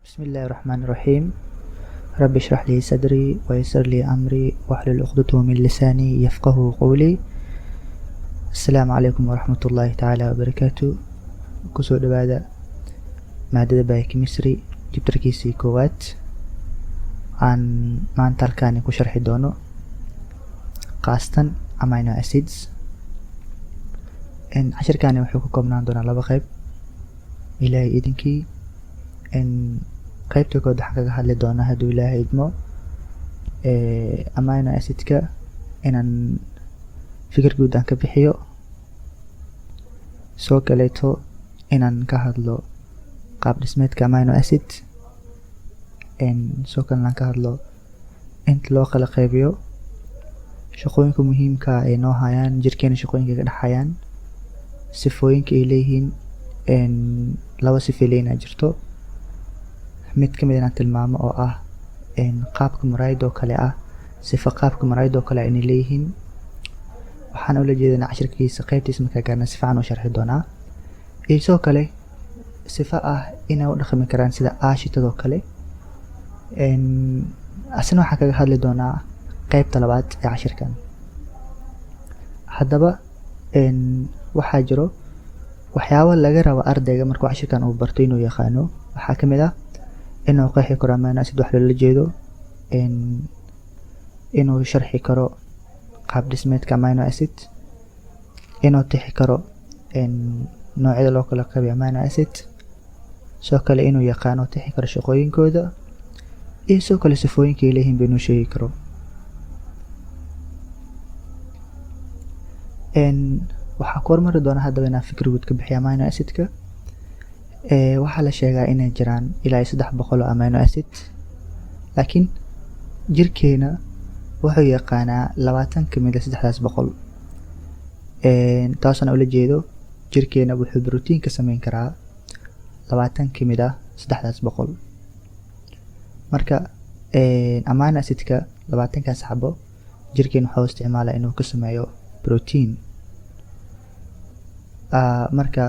بسم الله الرحمن الرحيم. رب اشرح لي صدري ويسر لي أمري واحلل عقدة من لساني يفقه قولي. السلام عليكم ورحمة الله تعالى وبركاته. kusoo dhawaada maadada biochemistry jibtarkiisii koowaad aan maanta halkaani ku sharxi doono qaasatan amino acids. cashirkaani wuxuu ka koobnaan doonaa laba qayb ilaahay idinkii. qaybta kood waxaan kaga hadli doonaa hadduu ilaahay idmo amino acidka inaan fikir guud aan ka bixiyo, soo kaleeto inaan ka hadlo qaab dhismeedka amino acid, soo kalena ka hadlo inta loo kala qaybiyo, shaqooyinka muhiimka ay noo hayaan jirkeena, shaqooyinka ka dhexayaan, sifooyinka ay leeyihiin. laba sifo leeyna jirto, mid ka mid ah tilmaamo oo ah qaabka muraayada oo kale ah, sifo qaabka muraayada oo kale inay leeyihiin. waxaan ula jeedinaa cashirkiisa qaybtiisa markaa gaarna si fiican u sharxi doonaa. iyo sidoo kale sifo ah inay u dhaqmi karaan sida aashitadoo kale. asna waxaan kaga hadli doonaa qaybta labaad ee cashirkan. haddaba waxaa jiro waxyaabo laga rabo ardayga markuu cashirkan uu barto inuu yaqaano. waxaa ka mid ah inuu qeexi karo amino acid wax loola jeedo, inuu sharxi karo qaab dhismeedka amino acid, inuu tixi karo noocyada loo kala qaybiyo amino acid, sidoo kale inuu yaqaano tixi karo shaqooyinkooda, iyo sidoo kale sifooyinka ay leeyihiin inuu sheegi karo. waxaa ku hormari doona haddaba inaan fikir guud ka bixiyo amino acidka. waxaa la sheegaa inay jiraan ilaa 300 oo amino acid, laakiin jirkeena wuxuu yaqaanaa 20 ka mid ah 300. taasna ula jeedo jirkeena wuxuu borotiin ka sameyn karaa 20 ka mid ah 300. marka amino acidka 20kaas xabo jirkeena wuxuu isticmaalaa inuu ka sameeyo borotiin. marka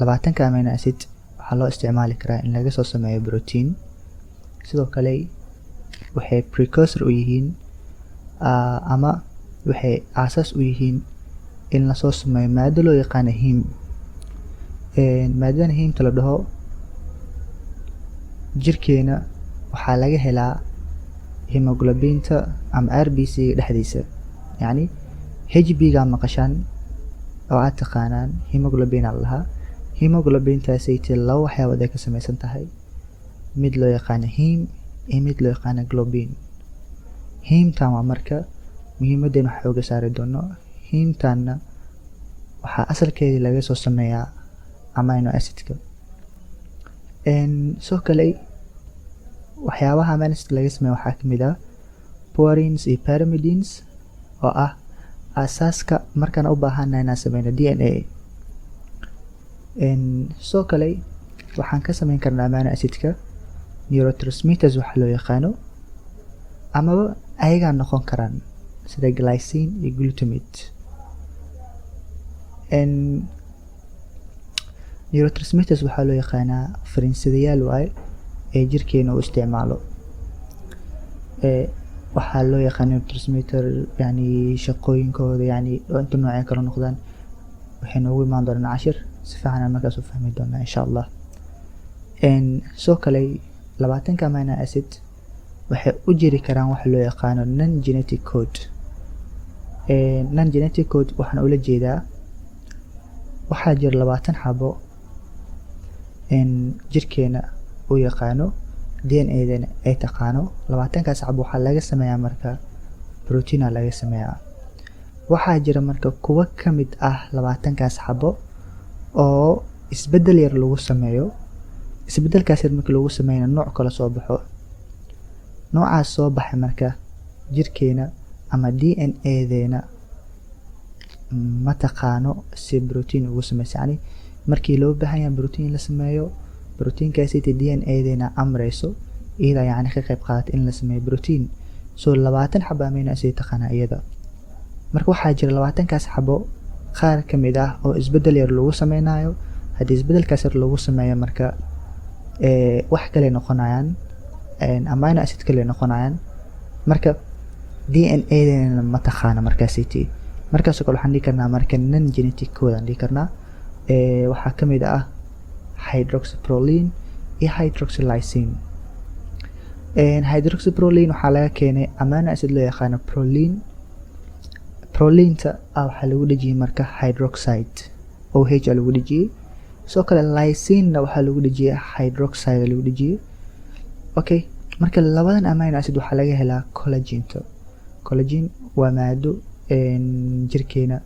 20ka amino acid waxaa loo isticmaali karaa in laga soo sameeyo borotiin. sidoo kale waxay precursor u yihiin ama waxay aasaas u yihiin in lasoo sameeyo maado loo yaqaano heme. maadadan hemta la dhaho jirkeena waxaa laga helaa hemoglobinta ama RBC dhexdiisa, yacni HB-ga maqashaan oo aad taqaanaan hemoglobin aan lahaa. hemoglobintaasay laba waxyaabood ay ka samaysan tahay, mid loo yaqaano heme iyo mid loo yaqaano globin. hemtan waa marka muhiimadeena wax xooga saari doono. hemtanna waxaa asalkeedii laga soo sameeyaa amino acidka. soo kale waxyaabaha amino acid laga sameeyo waxaa ka mid ah purines iyo pyrimidines oo ah asaaska markaan u baahanahay inaan sameyno DNA. soo kale waxaan ka sameyn karnaa amino acidka neurotransmitters waxa loo yaqaano, amaba ayagaa noqon karaan sida glycine iyo glutamate. neurotransmitters waxaa loo yaqaanaa fariinsadayaal waaye ee jirkeena uu isticmaalo. waxaa loo yaqaan neurotransmitter yani shaqooyinkooda yani inta noocay kala noqdaan waxay noogu imaan doonaan cashir si fiican aan markaas u fahmi doonaa insha allah. soo kale 20ka amino acid waxay u jiri karaan wax loo yaqaano non genetic code. non genetic code waxaan ula jeedaa waxaa jira 20 xabo jirkeena uu yaqaano, DNA-dana ay taqaano. 20kaas xabo waxaa laga sameeyaa marka proteina laga sameeyaa. waxaa jira marka kuwa ka mid ah 20kaas xabo oo isbedel yar lagu sameeyo. isbedelkaas yar markii lagu sameeyana nooc kala soo baxo. noocaas soo baxay marka jirkeena ama DNA-deena ma taqaano si borotiin ugu sameysa, yani markii loo baahan yahay borotiin la sameeyo, borotiinkaasi DNA-deena amreyso iyada yani ka qayb qaadata in la sameeyo borotiin. soo 20 xabo amino acid taqaana iyada. marka waxaa jira 20kaas xabo qaar ka mid ah oo isbedel yar lagu sameynayo. haddii isbedelkaas yar lagu sameeyo marka wax kale noqonayaan amino acid kale noqonayaan marka DNA-dana ma taqaana markaasiti markaasoo kale waxaan dhihi karnaa marka non genetic code aan dhihi karnaa waxaa ka mid ah hydroxyproline iyo hydroxylysine hydroxyproline waxaa laga keenay amino acid loo yaqaano proline prolineta waxaa lagu dhejiyey marka hydroxide OH aa lagu dhejiyey sidoo kale lysine waxaa lagu dhejiyey hydroxide lagu dhejiyey okay marka labadan amino acid waxaa laga helaa collagen collagen waa maado jirkeena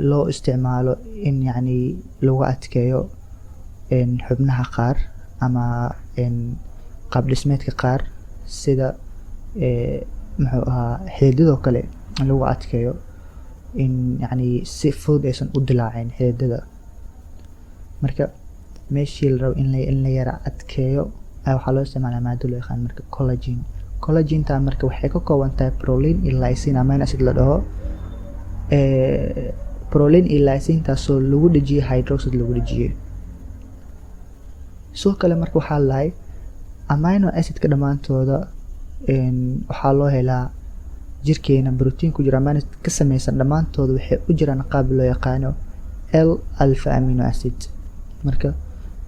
loo isticmaalo in yacni lagu adkeeyo xubnaha qaar ama qaab dhismeedka qaar sida muxuu ahaa xididadoo kale in lagu adkeeyo in yacni si fudud aysan u dilaacin xididada marka meeshii la rabo in la yara adkeeyo waxaa loo isticmaalaa maado loo yaqaan marka collagen collagentaa marka waxay ka kooban tahay proline iyo lysine amino acid la dhaho proline iyo lysine taasoo lagu dhejiyey hydroxide lagu dhejiyey sidoo kale marka waxaa lahay amino acidka dhammaantooda waxaa loo helaa jirkeena brotiin ku jira amino acid ka samaysan dhammaantooda waxay u jiraan qaab loo yaqaano L alpha amino acid marka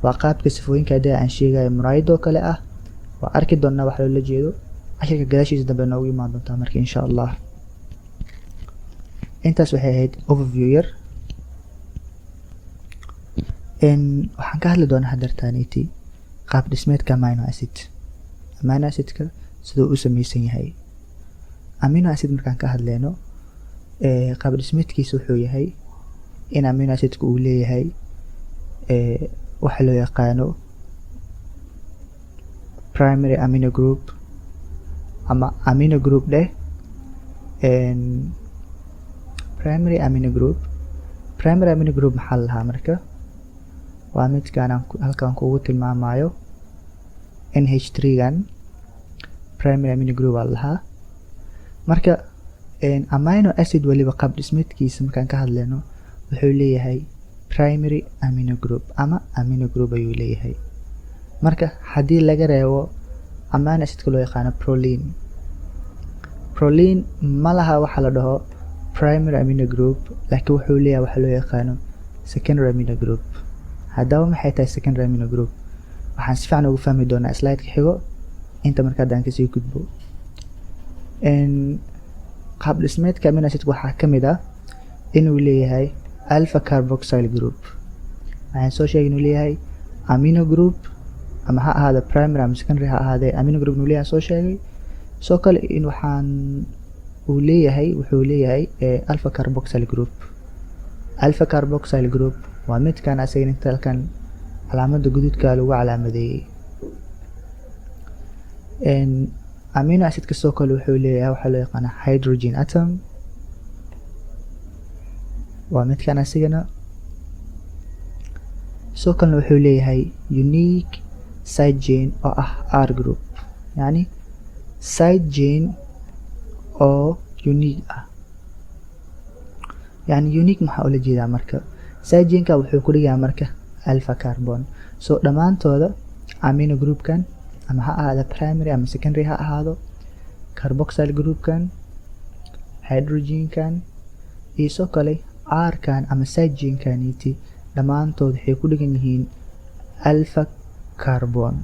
waa qaabka sifooyinka hadda aan sheegayo muraayadoo kale ah waa arki doonaa wax loola jeedo cashirka gadaashiisa dambe noogu imaan doontaa marka insha allah intaas waxay ahayd overview yar waxaan ka hadli doonaa hadeertaaniti qaab dhismeedka amino acidka siduu u samaysan yahay amino acid markaan ka hadleyno qaab dhismeedkiisa wuxuu yahay in amino acidka uu leeyahay waxa loo yaqaano primary amino group ama amino group dheh primary amino group maxaa la lahaa marka waa midkaan halkaan kuugu tilmaamayo NH3gan primary amino group aa la lahaa marka amino acid waliba qaab dhismeedkiisa markaan ka hadleyno wuxuu leeyahay primary amino group ama amino group ayuu leeyahay marka haddii laga reebo amino acidka loo yaqaano proline ma laha waxa la dhaho primary amino group laakiin wuxuu leeyahay waxa loo yaqaano secondary amino group haddaba maxay tahay secondary amino group waxaan si fiican ugu fahmi doonaa slide-ka xigo inta marka haddaan kasii gudbo qaab dhismeedka amino acidka waxaa ka mid ah inuu leeyahay alpha carboxyl group waxaan soo sheegay inuu leeyahay amino group ama ha ahaada primary ama secondary ha ahaadee amino group inuu leeyahay soo sheegay soo kale in wuxuu leeyahay alpha carboxyl group waa midkan asaga inta halkan calaamada guduudka lagu calaamadeeyey amino acidka soo kale wuxuu leeyahay waxaa loo yaqaana hydrogen atom waa midkan asigana soo kalena wuxuu leeyahay unique side chain oo ah R group yani side chain oo unique ah yani unique maxaa ula jeedaa marka side chainka wuxuu ku dhigaa marka alpha carbon so dhammaantooda amino groupkan ama ha ahaada primary ama secondary ha ahaado carboxyl groupkan hydrogenkan iyo soo kale R-kan ama side chainkaniti dhammaantood waxay ku dhigan yihiin alpha carbon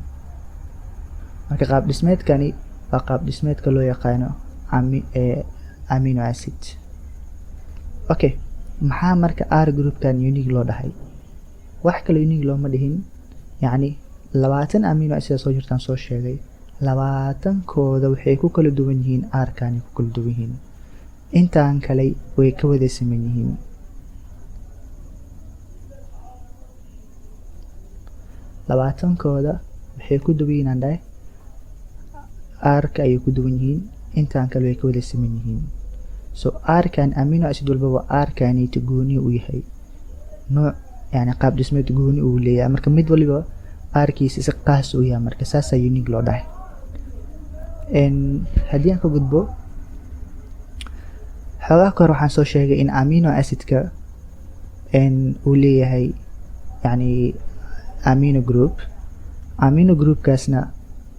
marka qaab dhismeedkani waa qaab dhismeedka loo yaqaano amino acid okay maxaa marka R groupkan unique loo dhahay wax kale unique looma dhihin yacni 20 amino acid soo jirtaan soo sheegay 20kooda waxay ku kala duwan yihiin R-kan ku kala duwan yihiin intaan kale way ka wada siman yihiin labaatankooda waxay ku duwan yihiin andhahay R-ka ayay ku duwan yihiin intaan kale way ka wada siman yihiin so R-kan amino acid walbaba R-kanita gooni u yahay nooc yani qaab dhismeed gooni uu leeyahay marka mid waliba R-kiisa si qaas u yahay marka saasaa unique loo dhahay haddii aan ka gudbo xoogaa kahor waxaan soo sheegay in amino acidka uu leeyahay yani amino group amino groupkaasna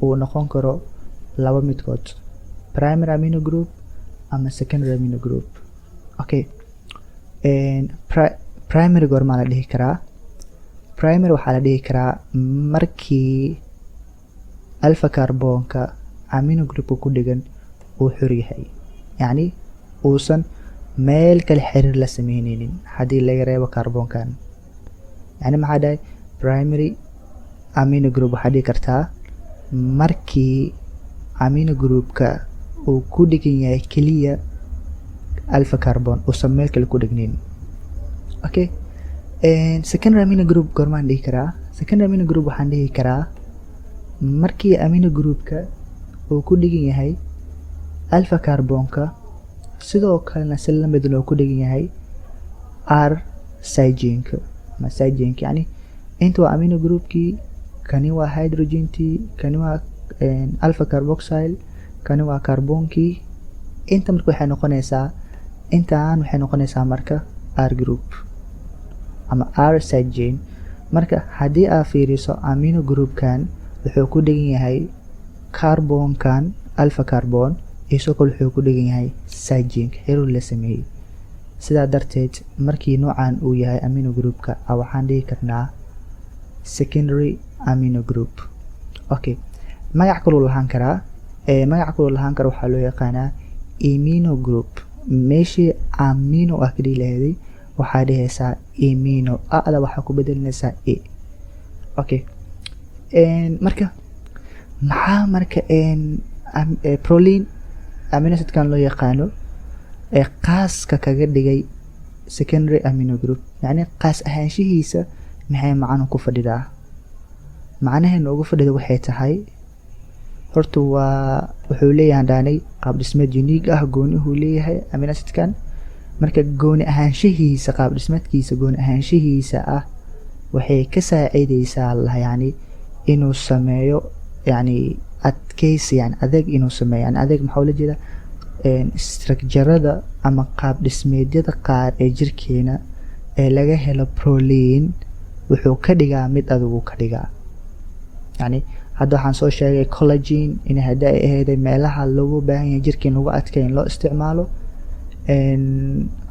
uu noqon karo laba midkood, primary amino group ama secondary amino group. Okay, primary goormaa la dhihi karaa? Primary waxaa la dhihi karaa markii alpha carbonka amino groupka ku dhigan uu xor yahay, yacni uusan meel kale xiriir la sameyneynin haddii laga reebo carbonkan. yacni maxaa dhahay primary amino group waxaa dhihi kartaa markii amino groupka uu ku dhigan yahay keliya alpha carbon uusan meel kale ku dhignin. Okay, secondary amino group goormaan dhihi karaa? Secondary amino group waxaan dhihi karaa markii amino groupka uu ku dhigan yahay alpha carbonka sidoo kalena si la mid loo ku dhigan yahay R cygenka ama cygenka, yacni inta waa amino groupkii, kani waa hydrogentii, kani waa alpha carboxyl, kani waa carbonkii. inta marka waxay noqonaysaa intaan waxay noqonaysaa marka R group ama R cygen. marka haddii aad fiiriso amino groupkan wuxuu ku dhigan yahay carbonkan alpha carbon isoo kale wuxuu ku dhigan yahay cygen xiriir la sameeyay. sidaa darteed markii noocan uu yahay amino groupka waxaan dhihi karnaa secondary amino group. Okay, magac kaloo lahaan karaa waxaa loo yaqaanaa amino group. meeshii amino ah ka dhihi lahayd waxaa dhehaysaa amino, ada waxaa ku bedelinaysaa a. Okay, marka maxaa marka proline amino acidkan loo yaqaano qaaska kaga dhigay secondary amino group, yacni qaas ahaanshihiisa maxay macno ku fadhidaa? macnaheena ugu fadhida waxay tahay horta wuxuu leeyahay dhaanay qaab dhismeed unique ah, goonihuu leeyahay amino acidkan. marka gooni ahaanshihiisa qaab dhismeedkiisa gooni ahaanshihiisa waxay ka saacidaysaa yacni inuu sameeyo yacni adkeysi, yani adeeg inuu sameeyo. yani adeeg maxaa la jeeda structurada ama qaab dhismeedyada qaar ee jirkeena ee laga helo proline wuxuu ka dhigaa mid adigu ka dhigaa. yani hadda waxaan soo sheegay collagen in hadda ay ahayd meelaha loogu baahan yahay jirkeen lagu adkeyn loo isticmaalo.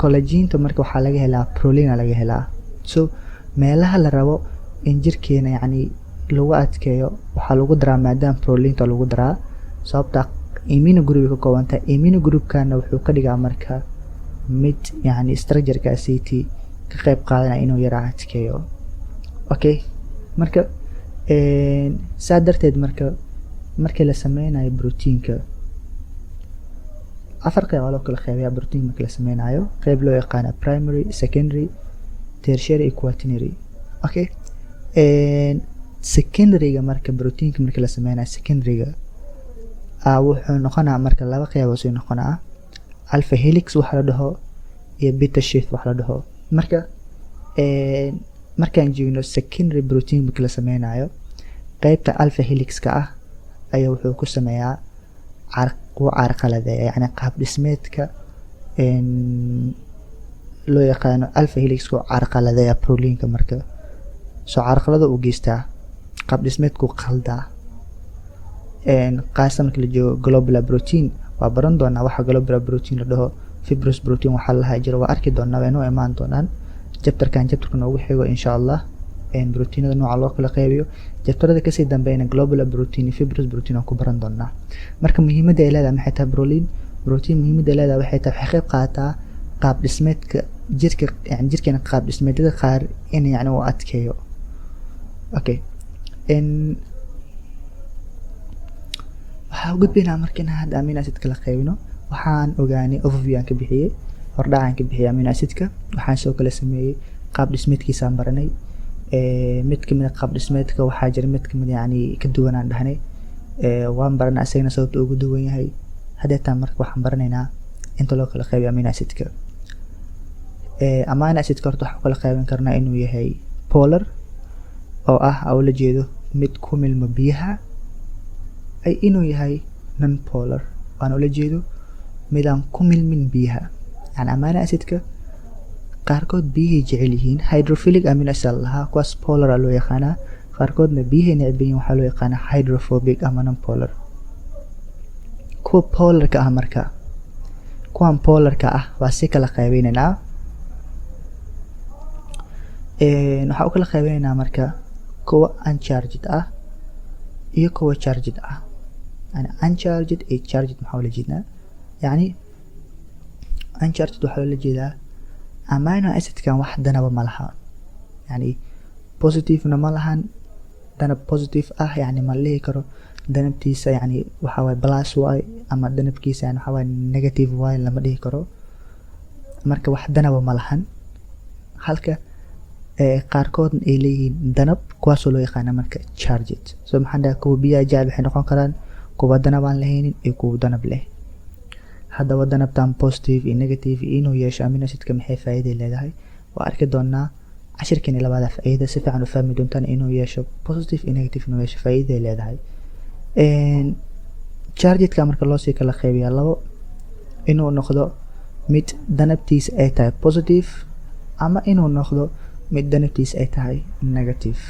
collaginta marka waxaa laga helaa proline laga helaa. so meelaha la rabo in jirkeena yani lagu adkeeyo waxaa lagu daraa maadaama prolinta lagu daraa, sababta amino group ka koobanta. amino groupkana wuxuu ka dhigaa marka mid yani structureka aciti ka qayb qaadanaya inuu yara adkeeyo. Okay, marka saa darteed markii la sameynayo proteinka afar qayb loo kala qeybiyaa. protein markii la sameynayo qayb loo yaqaano primary, secondary, tertiary iyo quaternary. Okay, secondaryga marka proteinka markii la sameynayo secondaryga wuxuu noqonaa marka laba qayb oo noqonaa alpha helix waxa la dhaho iyo beta sheath waxa la dhaho. markaan joogno secondary protein markii la sameynayo qaybta alpha helix-ka ayaa wuxuu ku sameeyaa carqaladeeya, yani qaab dhismeedka loo yaqaano alpha helix-ka carqaladeeya prolineka. marka soo carqalada u geystaa qaab dhismeedku qaldaa. qaasa marka la joogo globular protein waa baran doonaa waxa globular protein la dhaho. fibrous protein waxaa la jiro waa arki doonaa, way noo imaan doonaan jabtarka noogu xigo insha Allah. proteinada nooca loo kala qaybiyo jabtarada kasii dambeeyna globular protein iyo fibrous protein aan ku baran doonaa. marka muhiimadda ay leedahay maxay tahay protein muhiimadda ay leedahay waxay tahay qayb qaataa qaab dhismeedka jirka, yani jirkeena qaab dhismeedyada qaar in yani uu adkeeyo. Okay, waxaa gudbinaa markii hadda amino acidka la qaybino. waxaan ogaanay overview aan ka bixiyay, hordhacaan ka bixiyay amino acidka. waxaan soo kala sameeyay qaab dhismeedkiisa aan baranay. mid kamid qaab dhismeedka waxaa jira mid kamid yani ka duwan aan dhahnay waan baranay asagana sababta ugu duwan yahay. hadeetaan marka waxaan baranaynaa inta loo kala qaybiyo amino acidka. amino acidka horta waxaan kala qaybin karnaa inuu yahay polar oo oo la jeedo mid ku milma biyaha, ay inuu yahay non polar aan ula jeedo mid aan ku milmin biyaha. yani amino acidka qaarkood biyahay jecel yihiin, hydrophilic amino acid lahaa kuwaas polar loo yaqaanaa, qaarkoodna biyahay necban yihiin waxaa loo yaqaanaa hydrophobic ama non-polar. kuwa polarka ah marka kuwan polarka ah waa si kala qaybinaynaa. waxaa u kala qaybinaynaa marka kuwa uncharged ah iyo kuwa charged ah. yani uncharged iyo charged maxaa ula jeednaa? yani uncharged waxaa loola jeedaa amino acidkan wax danaba ma laha, yani positivena ma lahan, danab positive ah yani ma dhihi karo danabtiisa yani waxa waye plus y ama danabkiisa yani waxa waye negative y lama dhihi karo, marka wax danaba ma lahan. halka qaarkood ay leeyihiin danab, kuwaasoo loo yaqaana marka charged. so maxaan dhahay kuwa biyaha jecel waxay noqon karaan kuwa danab aan lahaynin iyo kuwa danab leh. haddaba danabtan positive iyo negative inuu yeesho amino acidka maxay faa'iido leedahay waa arki doonaa cashirkeeni labaad. faa'iido si fiican u fahmi doontaan inuu yeesho positive iyo negative inuu yeesho faa'iido leedahay. chargedka marka loo sii kala qaybiyaa labo, inuu noqdo mid danabtiisa ay tahay positive ama inuu noqdo mid danabtiisa ay tahay negative.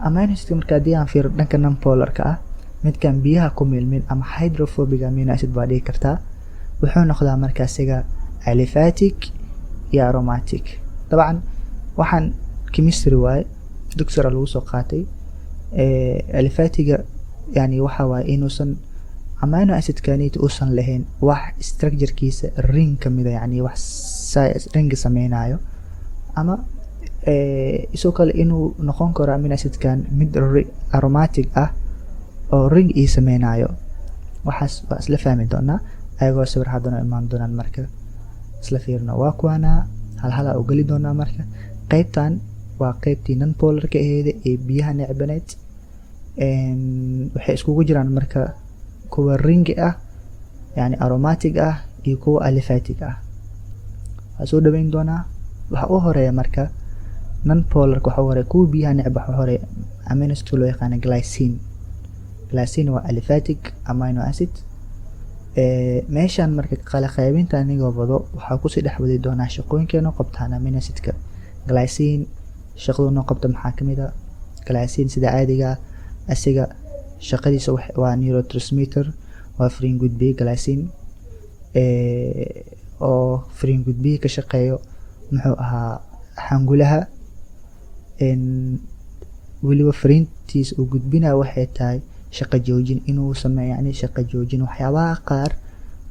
amino acidka marka haddii aan fiiro dhanka non-polarka ah, midkan biyaha ku milmin ama hydrophobic amino acid baa dhihi kartaa, wuxuu noqdaa marka asiga aliphatic iyo aromatic. dabcan waxaan chemistry waaye dugsiga lagu soo qaatay. aliphatiga yani waxa waaye inuusan amino acidkanit uusan lahayn wax structurekiisa ring kamida, yani wax ring sameynayo, ama isoo kale inuu noqon karo amino acidkan mid aromatic ah oo ring ii sameynayo. waxaas waa isla fahmi doonaa ayagoo sawir haddana imaan doonaan marka isla fiirno. waa kuwaana halhala u geli doonaa marka. qaybtan waa qaybtii non-polarka aheeda ee biyaha necbaneed. waxay iskugu jiraan marka kuwa ringi ah yani aromatic ah iyo kuwa aliphatic ah. waxaa soo dhaweyn doonaa. waxa u horeeya marka non-polarka, waxa u horeeya kuwa biyaha necba, waxa horeeya amino acid loo yaqaano glycine. glycine waa aliphatic amino acid. meeshan marka kala qaybinta anigoo wado waxaa kusii dhex wadi doonaa shaqooyinkeena qabtaan amino acidka. glycine shaqaduna qabta maxaa kamid ah? glycine sida caadiga asiga shaqadiisa waa neurotransmitter, waa furiin gudbiye glycine oo furiin gudbiye ka shaqeeyo muxuu ahaa xangulaha. weliba furiintiisa uu gudbinaya waxay tahay shaqa joojin, inuu sameeyo yani shaqa joojin waxyaabaha qaar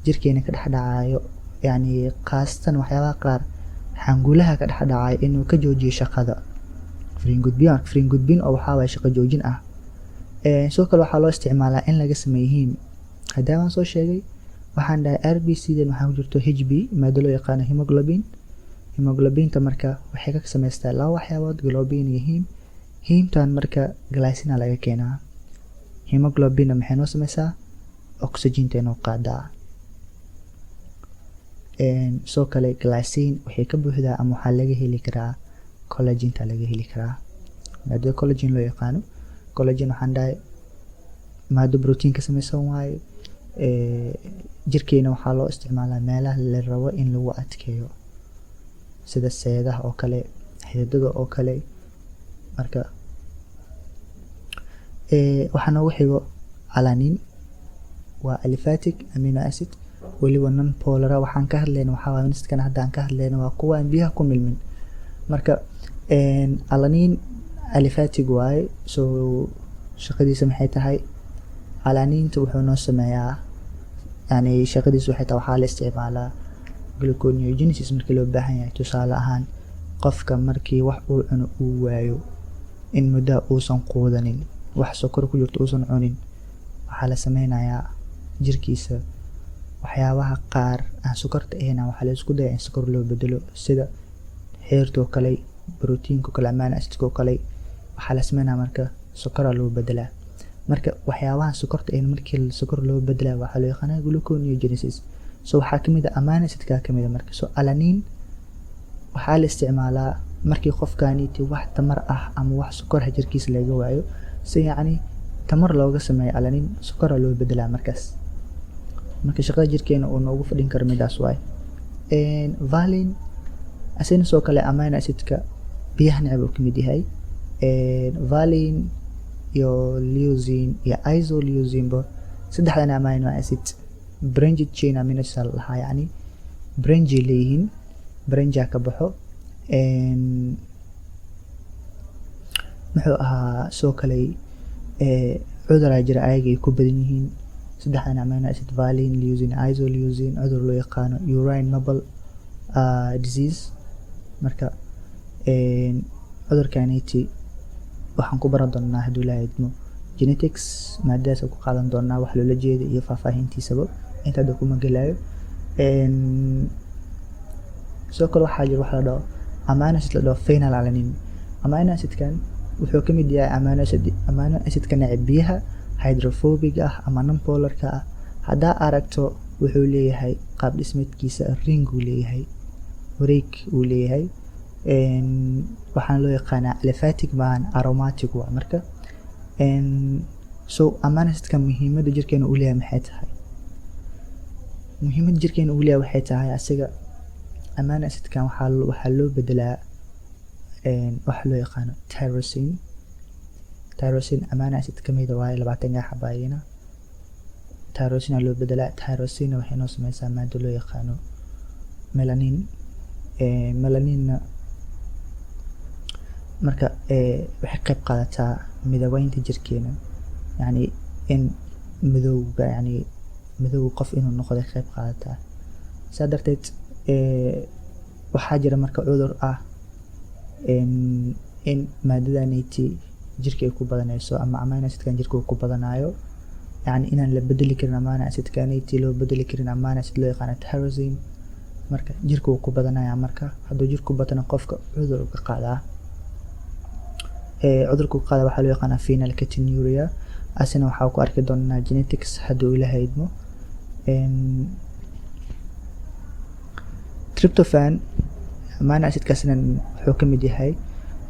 jirkeena ka dhex dhacayo, yani khaasatan waxyaabaha qaar xangulaha ka dhex dhacayo inuu ka joojiyo shaqada. furiin gudbin oo waxaa waye shaqa joojin ah. sidoo kale waxaa loo isticmaalaa in laga sameeyo hiim. haddii waan soo sheegay waxaan dhahay RBC-dan waxaa ku jirto HB maado loo yaqaano hemoglobin. hemoglobinta marka waxay ka samaystaa laba waxyaabood, globin iyo hiim. hiimtan marka glycine laga keenaa. hemoglobinna maxay noo sameysaa? oxygen-ta inoo qaadaa. sidoo kale glycine waxay ka buuxdaa ama waxaa laga heli karaa collagen-ta laga heli karaa. maadada collagen loo yaqaano. collagen waxaan dhahay maado protein ka sameysan waaye. jirkeena waxaa loo isticmaalaa meelaha la rabo in lagu adkeeyo sida seedaha oo kale, xididada oo kale. marka waxaa noogu xigo alanine, waa aliphatic amino acid weliba non-polar. waxaan ka hadlayna waxaa waaye ministkan haddaan ka hadlayna waa kuwa aan biyaha ku milmin. marka alanine aliphatic waaye. so shaqadiisa maxay tahay? alaninta wuxuu noo sameeyaa yani shaqadiisa waxay tahay waxaa la isticmaalaa gluconeogenesis markii loo baahan yahay. tusaale ahaan qofka markii wax uu cuno uu waayo in muddo uusan quudanin, wax sokor ku jirto uusan cunin, waxaa la sameynayaa jirkiisa waxyaabaha qaar aan sokorta ahayn waxaa la isku dayaa in sokor loo bedelo, sida heertoo kale, borotiinka kale, amino acidka kale. waxaa la sameynaa marka sokora loo bedelaa. marka waxyaabaha sokorta ahayn markii sokor loo bedelaa waxaa loo yaqaanaa gluconeogenesis. so waxaa kamid ah amino acidka kamid ah marka. so alanine waxaa la isticmaalaa markii qofkaaniiti wax tamar ah ama wax sokor jirkiisa laga waayo, si yacni tamar looga sameeyo alanine sokora loo bedelaa markaas. marka shaqada jirkeena uu noogu fadhin karo midaas waaye. valine asina soo kale amino acidka biyaha necab uu kamid yahay. valine iyo leucine iyo isoleucine bo saddexdan amino acid branched chain amino acid lahaa yani branch leeyihiin brancha ka baxo muxuu ahaa soo kale cudur ay jira ayaga ay ku badan yihiin saddexdan amino acid valine leucine isoleucine cudur loo yaqaano urine mobile disease marka cudurkaniti waxaan ku baran doonaa hadduu ilaahay idmo genetics maadaas ku qaadan doonaa wax loola jeeda iyo faahfaahintiisaba inta hadda kuma gelayo soo kale waxaa jira wax la dhaho amino acid la dhaho phenylalanine amino acidkan wuxuu ka mid yahay amino acidka neceb biyaha hydrophobic ah ama non-polarka ah haddaa aragto wuxuu leeyahay qaab dhismeedkiisa ring uu leeyahay wareeg uu leeyahay waxaan loo yaqaanaa aliphatic maahan aromatic waa marka so amino acidka muhiimadda jirkeena uu leeyahay maxay tahay muhiimadda jirkeena uu leeyahay waxay tahay asiga amino acidkan waxaa loo bedelaa waxa loo yaqaano tyrosine amino acid kamid waaye 20 xabaayina tyrosine loo bedelaa tyrosine waxay noo sameysaa maado loo yaqaano melanin melanin marka waxay qayb qaadataa midaweynta jirkeena yani in midowga yani midow qof inuu noqdo qayb qaadataa saa darteed waxaa jira marka cudur ah in maadadaniti jirka ay ku badanayso ama amino acidkan jirka uu ku badanayo yani inaan la bedeli karin amino acidkaniti loo bedeli karin amino acid loo yaqaano tyrosine marka jirka uu ku badanaya marka hadduu jirku batana qofka cudur ka qaadaa cudurka ku qaada waxaa loo yaqaanaa phenylketonuria asina waxaa ku arki doonaa genetics hadduu ilaahay idmo tryptophan amino acidkaasna wuxuu ka mid yahay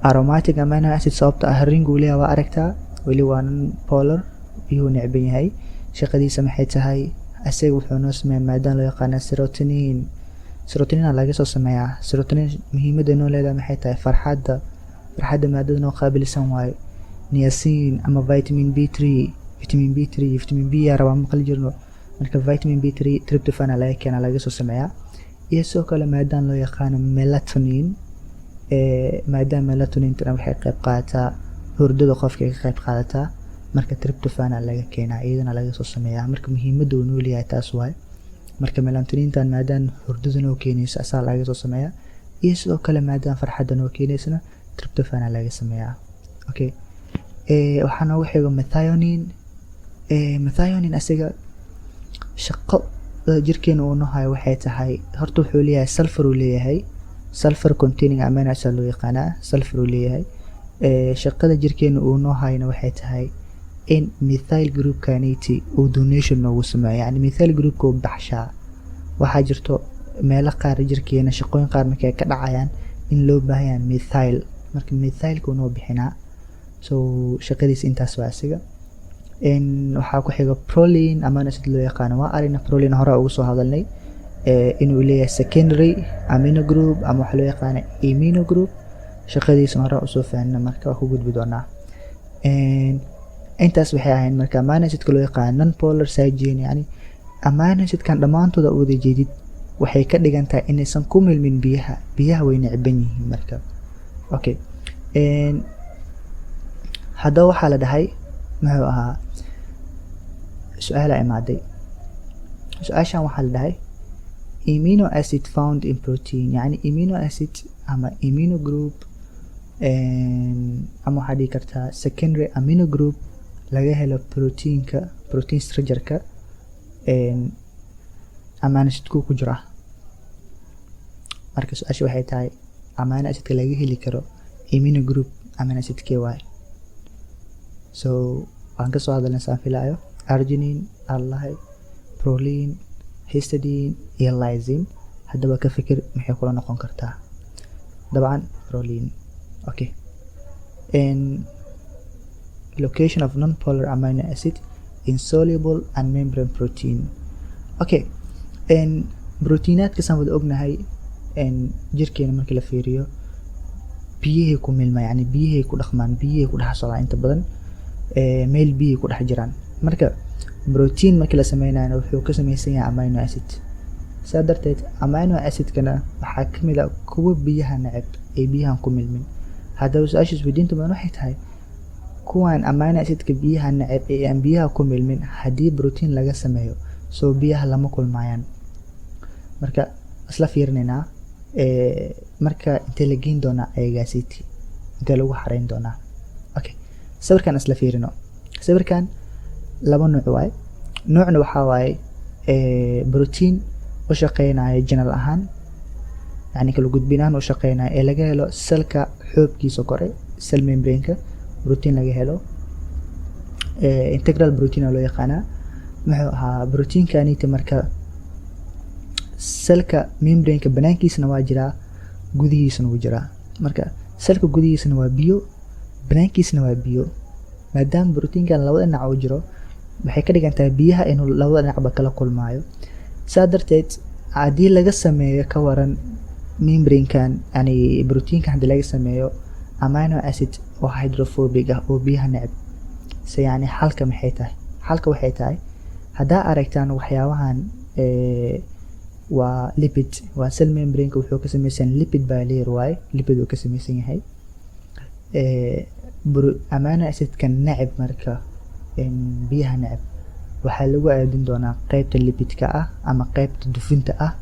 aromatic amino acid sababta ah ring uu leeyahay waa aragtaa weli waa non-polar iyuu necban yahay shaqadiisa maxay tahay asaga wuxuu noo sameeyaa maadaan loo yaqaana serotonin laga soo sameeyaa serotonin muhiimadda noo leedahay maxay tahay farxadda maadada noo qaabilsan waayo niacin ama vitamin B3 vitamin B yaa rabaa maqli jirno marka vitamin B3 tryptophan laga keena laga soo sameeyaa iyo soo kale maadaan loo yaqaano melatonin maadaan melatonin tan waxay qayb qaadataa hurdada qofka ka qayb qaadataa marka tryptophan laga keenaa iyadana laga soo sameeyaa marka muhiimadda uu noo leeyahay taas waaye marka melatonin tan maadaan hurdada noo keenaysa asaa laga soo sameeyaa iyo sidoo kale maadaan farxadda noo keenaysana tryptophan laga sameeyaa okay waxaa noogu xigo methionine asiga shaqo jirkeena uu noo hayo waxay tahay horta wuxuu leeyahay sulfur uu leeyahay sulfur containing amino acid loo yaqaanaa sulfur uu leeyahay shaqada jirkeena uu noo hayna waxay tahay in methyl groupkaniti uu donation noogu sameeyo yani methyl groupka uu baxshaa waxaa jirto meelo qaar jirkeena shaqooyin qaar markay ka dhacayaan in loo baahanyaa methyl marka methylka uu noo bixinaa so shaqadiisa intaas waa asiga waxaa ku xiga proline amino acid loo yaqaano waa arina proline hore ugu soo hadalnay inuu leeyahay secondary amino group ama waxa loo yaqaano amino group shaqadiisa hore usoo fahanna marka waa ku gudbi doonaa intaas waxay ahayn marka amino acidka loo yaqaano non-polar cygen yani amino acidkan dhammaantooda u wada jeedid waxay ka dhigan tahay inaysan ku milmin biyaha way necban yihiin marka okay haddaba waxaa la dhahay muxuu ahaa su-aala imaaday su-aashan waxaa la dhahay amino acid found in protein yani amino acid ama amino group ama waxaa dhihi kartaa secondary amino group laga helo protein structureka amino acidku ku jira marka su-aasha waxay tahay amino acidka laga heli karo amino group amino acidkee waaye so waan kasoo hadalnay saan filaayo arginine allahay proline histidine iyo lysine haddaba ka fikir maxay kula noqon kartaa dabcan proline okay location of non-polar amino acid insoluble and membrane protein okay proteinaatka saan wada ognahay jirkeena markii la fiiriyo biyahay ku milmaan, yani biyahay ku dhaqmaan, biyahay ku dhex socdaan inta badan meel biyahay ku dhex jiraan. marka protein markii la sameynayana wuxuu ka samaysan yahay amino acid. saa darteed amino acidkana waxaa ka mid ah kuwa biyaha neceb ee biyahan ku milmin. haddaba su-aasha isweydiinta badan waxay tahay kuwan amino acidka biyaha neceb ee aan biyaha ku milmin haddii protein laga sameeyo soo biyaha lama kulmayaan. marka isla fiirinaynaa marka intee la geyn doonaa ayagaasiiti, intee lagu xarayn doonaa. okay, sawirkan isla fiirino. sawirkan laba nooc waaye. noocna waxaa waaye protein u shaqeynaya general ahaan, yani kala gudbinaan u shaqeynaya ee laga helo selka xoobkiisa kore, cell membrane-ka protein laga helo, integral protein loo yaqaanaa. muxuu ahaa proteinkanita marka selka membrane-ka banaankiisana waa jiraa, gudihiisana wuu jiraa. marka selka gudihiisana waa biyo, banaankiisana waa biyo. maadaama proteinkan labada dhinac uu jiro waxay ka dhigan tahay biyaha inuu labada dhinacba kala kulmaayo. saa darteed haddii laga sameeyo ka waran membrane-kan, yani proteinkan haddii laga sameeyo amino acid oo hydrophobic ah oo biyaha neceb, se yani xalka maxay tahay? xalka waxay tahay haddaa aragtaan waxyaabahan waa lipid, waa cell membrane-ka wuxuu ka samaysan lipid bilayer waaye, lipid uu ka samaysan yahay. amino acidka neceb marka biyaha neceb waxaa lagu aadin doonaa qaybta lipidka ah ama qaybta dufinta ah,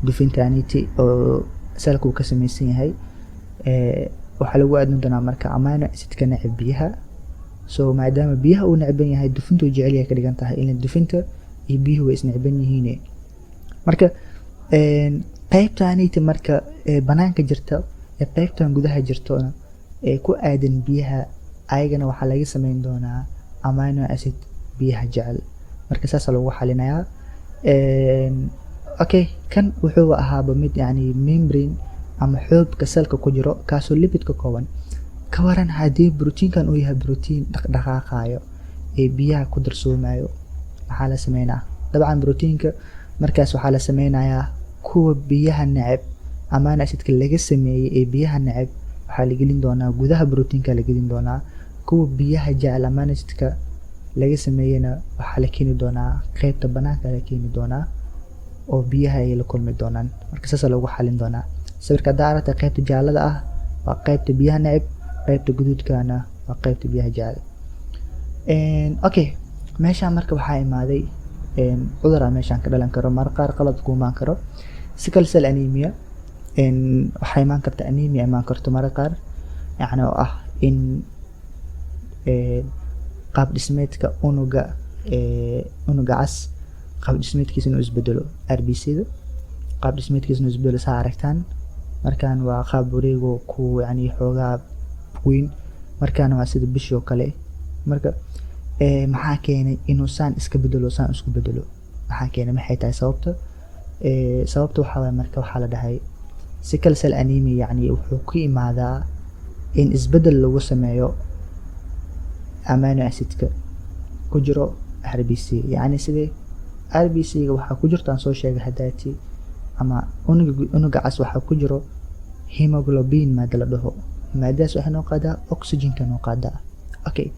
dufintaniti oo selka uu ka samaysan yahay. waxaa lagu aadin doonaa marka amino acidka neceb biyaha. so maadaama biyaha uu necban yahay dufinta uu jecel yahay ka dhigan tahay in dufinta iyo biyuhu way isnecban yihiin. marka qaybtaniti marka banaanka jirta ee qaybtan gudaha jirtona ee ku aadan biyaha ayagana waxaa laga sameyn doonaa amino acid biyaha jecel. marka saasa lagu xalinayaa. okay, kan wuxuu ahaaba mid yani membrane ama xoobka selka ku jiro kaasoo lipid ka kooban. ka waran haddii proteinkan uu yahay protein dhaqdhaqaaqayo ee biyaha ku darsoomayo, maxaa la sameynaa? dabcan proteinka markaas waxaa la sameynayaa kuwa biyaha neceb amino acidka laga sameeyey ee biyaha neceb waxaa la gelin doonaa gudaha proteinka la gelin doonaa. kuwa biyaha jecel amino acidka laga sameeyena waxaa la keeni doonaa qaybta banaanka la keeni doonaa oo biyaha ay la kulmi doonaan. marka saasa lagu xalin doonaa. sawirka haddaa aragta qaybta jaalada ah waa qaybta biyaha neceb, qaybta guduudkana waa qaybta biyaha jecel. okay, meeshaan marka waxaa imaaday cudura meeshaan ka dhalan karo, mar qaar qalad ku imaan karo. sickle cell anemia waxaa imaan karta anemia imaan karto mar qaar, yani oo ah in qaab dhismeedka unuga cas qaab dhismeedkiisa inuu isbedelo, RBC-da qaab dhismeedkiisa inuu isbedelo. saa aragtaan markaan waa qaab wareego ku yani xoogaa weyn, markaan waa sida bishii oo kale. marka maxaa keenay inuu saan iska bedelo, saan isku bedelo? maxaa keenay? maxay tahay sababta? sababta waxaa waaye marka waxaa la dhahay sickle cell anemia yani wuxuu ku imaadaa in isbedel lagu sameeyo amino acidka ku jiro RBC. yani sidee RBC-ga waxaa ku jirtaan soo sheegay hadaati, ama unuga cas waxaa ku jiro hemoglobin maada la dhaho. maadaas waxay noo qaadaa oxygenka noo qaadaa. okay,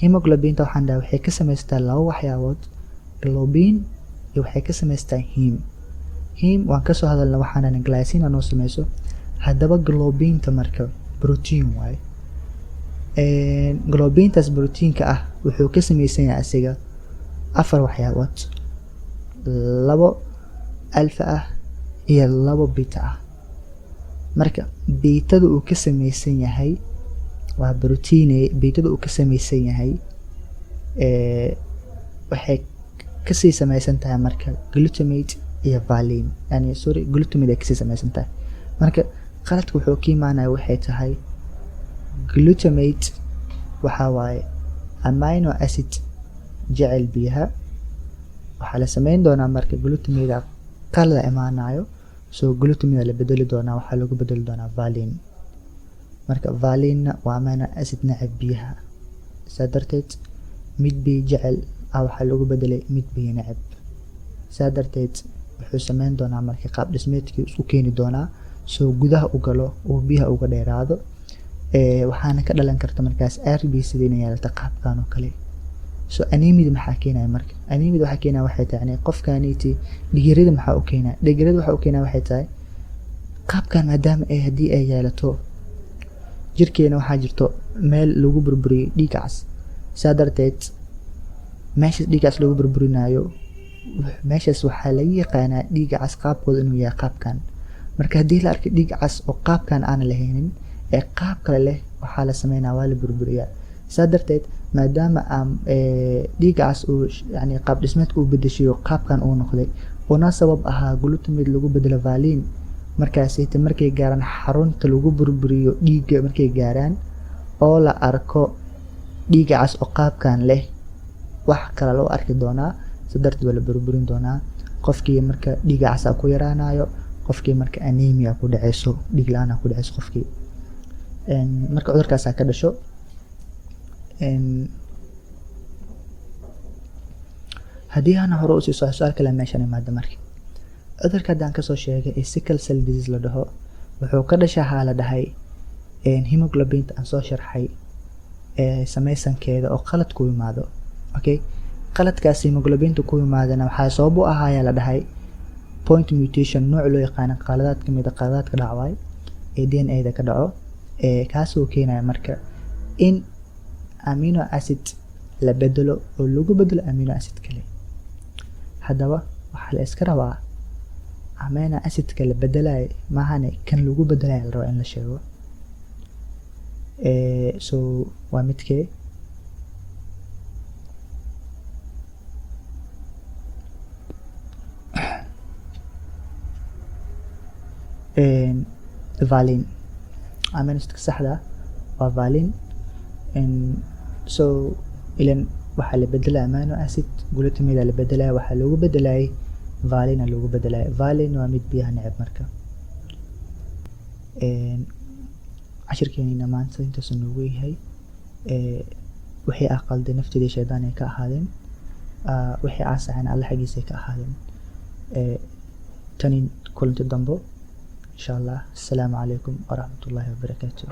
hemoglobinta waxaan dhahay waxay ka samaystaa laba waxyaabood, globin iyo waxay ka samaystaa heme waan kasoo hadalna waxaana glycine noo samayso. haddaba globinta marka protein waaye. globintaas proteinka ah wuxuu ka samaysan yahay asiga 4 waxyaabood, 2 alfa ah iyo 2 beta ah. marka betada uu ka samaysan yahay waa protein, betada uu ka samaysan yahay waxay kasii samaysan tahay marka glutamate iyo valine, yani sorry glutamate ay kasii samaysan tahay. marka qaladka wuxuu ka imaanaya waxay tahay glutamate waxaa waaye amino acid jecel biyaha. waxaa la sameyn doonaa marka glutamate qalada imaanayo, soo glutamate la bedeli doonaa, waxaa lagu bedeli doonaa valine. marka valine waa amino acid neceb biyaha, saa darteed mid biyo jecel ah waxaa lagu bedelay mid biyo neceb. saa darteed wuxuu sameyn doonaa marka qaab dhismeedkii isku keeni doonaa soo gudaha u galo oo biyaha uga dheeraado. waxaana ka dhalan karta markaas RBC inay yeelato qaabkan oo kale. So anemia maxaa keenaya marka? Anemia waxaa keenaya waxay tahay yani qofkaaniiti dhiigirada maxaa u keenaya? Dhiigirada waxaa u keenaya waxay tahay qaabkan maadaama ay haddii ay yeelato jirkeena waxaa jirto meel lagu burburiyo dhiig cas. Saa darteed meeshaas dhiig cas lagu burburinayo meeshaas waxaa laga yaqaanaa dhiig cas qaabkooda inuu yahay qaabkan. Marka haddii la arko dhiig cas oo qaabkan aan lahaynin ee qaab kale leh waxaa la sameynaa waa la burburiyaa. Saa darteed maadaama dhiig cas uu yani qaab dhismeedka uu bedeshiyo qaabkan uu noqday una sabab ahaa glutamate lagu bedelo valine markaasayta markay gaaraan xarunta lagu burburiyo dhiigga markay gaaraan oo la arko dhiig cas oo qaabkan leh wax kale loo arki doonaa. Saa darteed waa la burburin doonaa. Qofkii marka dhiig cas ku yaraanayo, qofkii marka anemia ku dhaceyso, dhiig la'aan ku dhaceyso qofkii. Marka cudurkaas ka dhasho haddii aan hore u sii socdo su'aal kale meeshan imaada marka cudurka haddaan kasoo sheegay ee sickle cell disease la dhaho wuxuu ka dhashaa haa la dhahay hemoglobinta aan soo sharxay samaysankeeda oo qalad ku yimaado. Okay, qaladkaas hemoglobinta ku yimaadana waxaa sabab u ahaaya la dhahay point mutation nooc loo yaqaan qaladaad kamid ah qaladaadka dhacay ee DNA-da ka dhaco kaasoo keenaya marka in amino acid la bedelo oo lagu bedelo amino acid kale. Haddaba waxaa la iska rabaa amino acidka la bedelayo maahane kan lagu bedelayo la rabo in la sheego. So waa midkee valine amino acidka saxda waa valine. So ilan waxaa la bedelaa amino acid glutamate la bedelaa waxaa lagu bedelay valine lagu bedelay. Valine waa mid biyaha neceb marka. cashirkeena maanta intaas noogu yahay wixii aqalday nafteeda shaydaan ay ka ahaadeen wixii aasaxan alla xagiisa ka ahaadeen. tani kulanti dambo insha Allah. Assalaamu calaykum waraxmatullaahi wabarakaatuh.